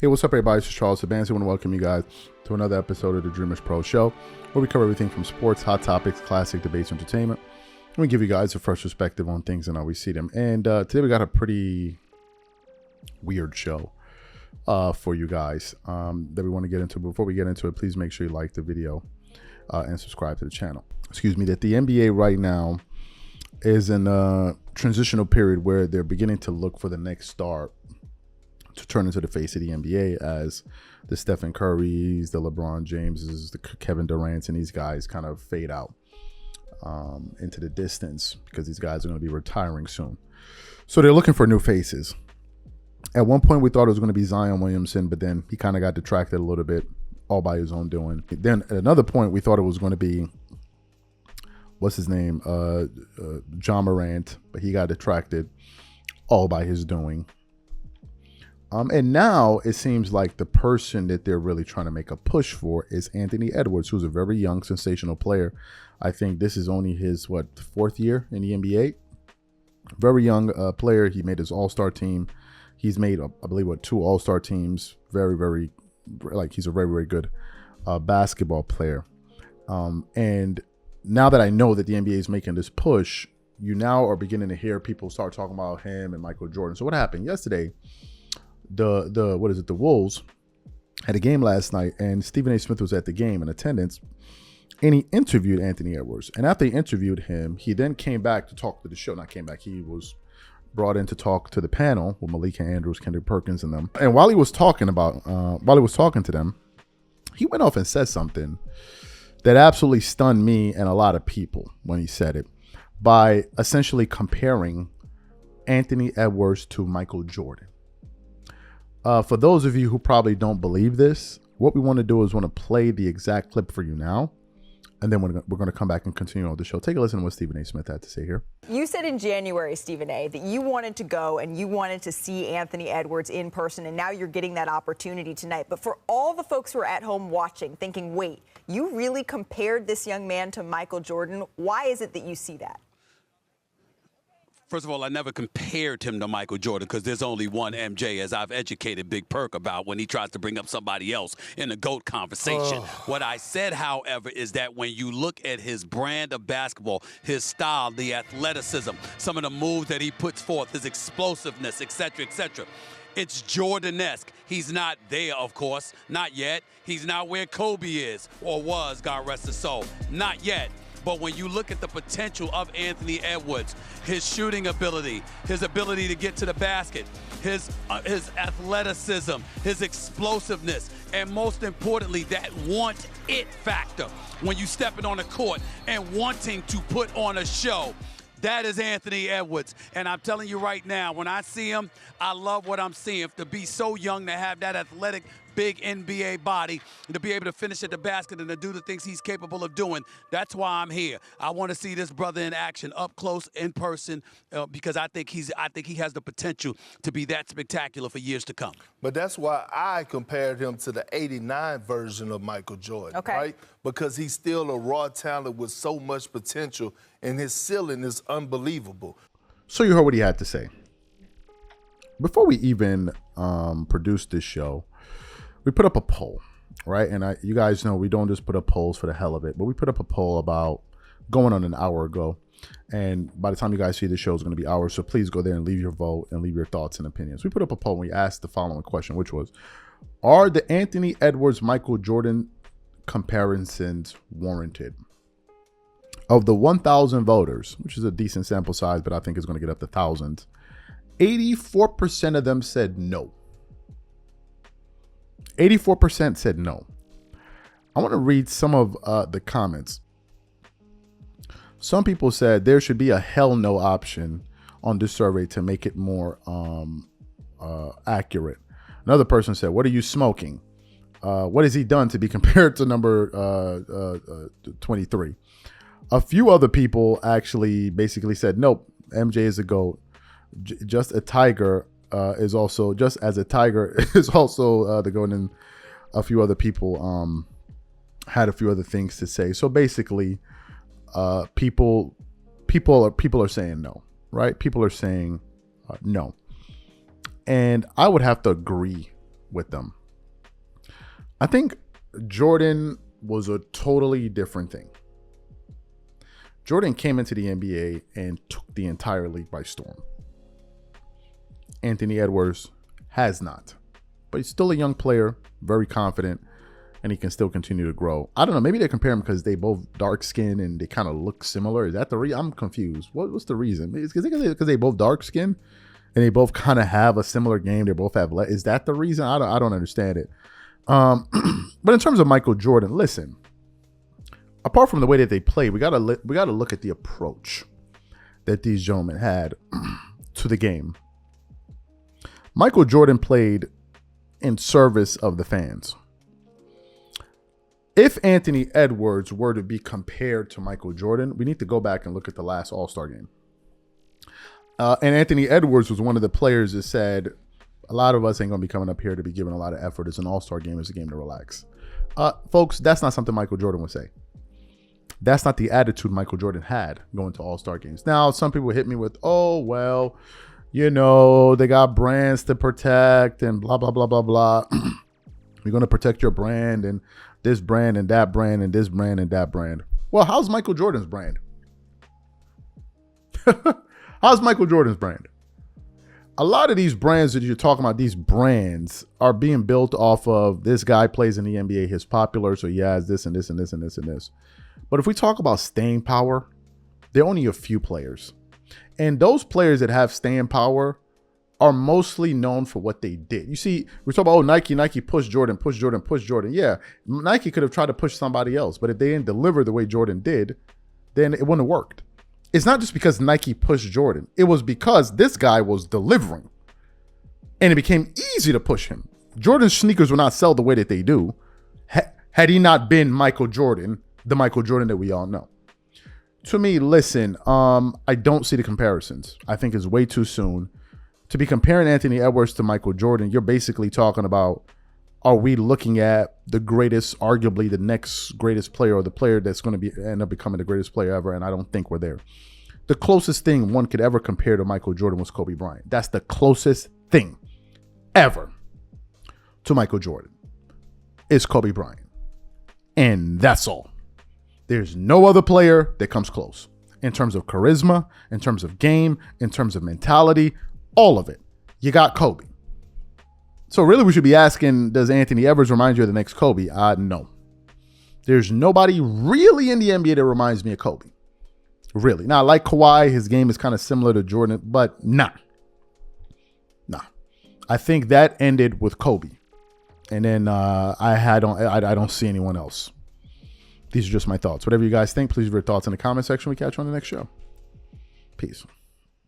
Hey, what's up, everybody? This is Charles Sabansi. I want to welcome you guys to another episode of the DREAMERSPRO show, where we cover everything from sports, hot topics, classic debates, entertainment. And we give you guys a fresh perspective on things and how we see them. And today we got a pretty weird show for you guys that we want to get into. Before we get into it, please make sure you like the video and subscribe to the channel. Excuse me, that the NBA right now is in a transitional period where they're beginning to look for the next star to turn into the face of the NBA, as the Stephen Currys, the LeBron Jameses, the Kevin Durants, and these guys kind of fade out into the distance because these guys are going to be retiring soon. So they're looking for new faces. At one point, we thought it was going to be Zion Williamson, but then he kind of got detracted a little bit, all by his own doing. Then at another point, we thought it was going to be, what's his name, John Morant, but he got detracted, all by his doing. And now it seems like the person that they're really trying to make a push for is Anthony Edwards, who's a very young, sensational player. I think this is only his, fourth year in the NBA. Very young player. He made his all-star team. He's made, I believe, two all-star teams. Very, he's a very, very good basketball player. And now that I know that the NBA is making this push, you now are beginning to hear people start talking about him and Michael Jordan. So what happened yesterday? The Wolves had a game last night, and Stephen A. Smith was at the game in attendance, and he interviewed Anthony Edwards. And after he interviewed him, he then came back to talk to the show. Not came back, he was brought in to talk to the panel with Malika Andrews, Kendrick Perkins, and them. And while he was talking to them, he went off and said something that absolutely stunned me and a lot of people when he said it, by essentially comparing Anthony Edwards to Michael Jordan. For those of you who probably don't believe this, what we want to do is want to play the exact clip for you now, and then we're going to come back and continue on the show. Take a listen to what Stephen A. Smith had to say here. You said in January, Stephen A., that you wanted to go and you wanted to see Anthony Edwards in person, and now you're getting that opportunity tonight. But for all the folks who are at home watching, thinking, wait, you really compared this young man to Michael Jordan? Why is it that you see that? First of all, I never compared him to Michael Jordan because there's only one MJ, as I've educated Big Perk about when he tries to bring up somebody else in the GOAT conversation. What I said, however, is that when you look at his brand of basketball, his style, the athleticism, some of the moves that he puts forth, his explosiveness, et cetera, it's Jordan-esque. He's not there, of course, not yet. He's not where Kobe is or was, God rest his soul, not yet. But when you look at the potential of Anthony Edwards, his shooting ability, his ability to get to the basket, his athleticism, his explosiveness, and most importantly, that want-it factor when you stepping on the court and wanting to put on a show, that is Anthony Edwards. And I'm telling you right now, when I see him, I love what I'm seeing. To be so young, to have that athletic, big NBA body, and to be able to finish at the basket and to do the things he's capable of doing, that's why I'm here. I want to see this brother in action, up close, in person, because I think he has the potential to be that spectacular for years to come. But that's why I compared him to the '89 version of Michael Jordan, right? Because he's still a raw talent with so much potential, and his ceiling is unbelievable. So you heard what he had to say. Before we even produced this show, we put up a poll, right? And you guys know we don't just put up polls for the hell of it, but we put up a poll about going on an hour ago. And by the time you guys see the show, it's going to be hours. So please go there and leave your vote and leave your thoughts and opinions. We put up a poll and we asked the following question, which was, are the Anthony Edwards, Michael Jordan comparisons warranted? Of the 1,000 voters, which is a decent sample size, but I think it's going to get up to thousands, 84% of them said no. 84% said no. I want to read some of the comments. Some people said there should be a hell no option on this survey to make it more accurate. Another person said, what are you smoking? What has he done to be compared to number 23? A few other people actually basically said, nope, MJ is a GOAT. Just a tiger is also, just as a tiger is also the GOAT. And a few other people had a few other things to say. So basically, people are saying no, right? People are saying no. And I would have to agree with them. I think Jordan was a totally different thing. Jordan came into the NBA and took the entire league by storm. Anthony Edwards has not, but he's still a young player, very confident, and he can still continue to grow. I don't know. Maybe they compare him because they both dark skin and they kind of look similar. Is that the reason? I'm confused. What's the reason? Is it because they both dark skin and they both kind of have a similar game? They both have. Is that the reason? I don't understand it. But in terms of Michael Jordan, listen. Apart from the way that they play, we gotta look at the approach that these gentlemen had to the game. Michael Jordan played in service of the fans. If Anthony Edwards were to be compared to Michael Jordan, we need to go back and look at the last All-Star game. And Anthony Edwards was one of the players that said, a lot of us ain't going to be coming up here to be giving a lot of effort. It's an All-Star game. It's a game to relax. Folks, that's not something Michael Jordan would say. That's not the attitude Michael Jordan had going to All-Star games. Now, some people hit me with, oh, well, you know, they got brands to protect and blah, blah, blah, blah, blah. You're going to protect your brand and this brand and that brand and this brand and that brand. Well, how's Michael Jordan's brand? How's Michael Jordan's brand? A lot of these brands that you're talking about, these brands are being built off of this guy plays in the NBA, he's popular, so he has this and this and this and this and this. But if we talk about staying power, there are only a few players. And those players that have staying power are mostly known for what they did. You see, we're talking about, oh, Nike pushed Jordan, pushed Jordan, pushed Jordan. Yeah, Nike could have tried to push somebody else, but if they didn't deliver the way Jordan did, then it wouldn't have worked. It's not just because Nike pushed Jordan. It was because this guy was delivering. And it became easy to push him. Jordan's sneakers would not sell the way that they do had he not been Michael Jordan, the Michael Jordan that we all know. To me, listen, I don't see the comparisons. I think it's way too soon. To be comparing Anthony Edwards to Michael Jordan, you're basically talking about, are we looking at the greatest, arguably the next greatest player or the player that's going to end up becoming the greatest player ever? And I don't think we're there. The closest thing one could ever compare to Michael Jordan was Kobe Bryant. That's the closest thing ever to Michael Jordan is Kobe Bryant. And that's all. There's no other player that comes close in terms of charisma, in terms of game, in terms of mentality, all of it. You got Kobe. So really we should be asking, does Anthony Edwards remind you of the next Kobe? No. There's nobody really in the NBA that reminds me of Kobe. Really. Now, like Kawhi, his game is kind of similar to Jordan, but nah. I think that ended with Kobe. And then I don't see anyone else. These are just my thoughts. Whatever you guys think, please leave your thoughts in the comment section. We catch you on the next show. Peace.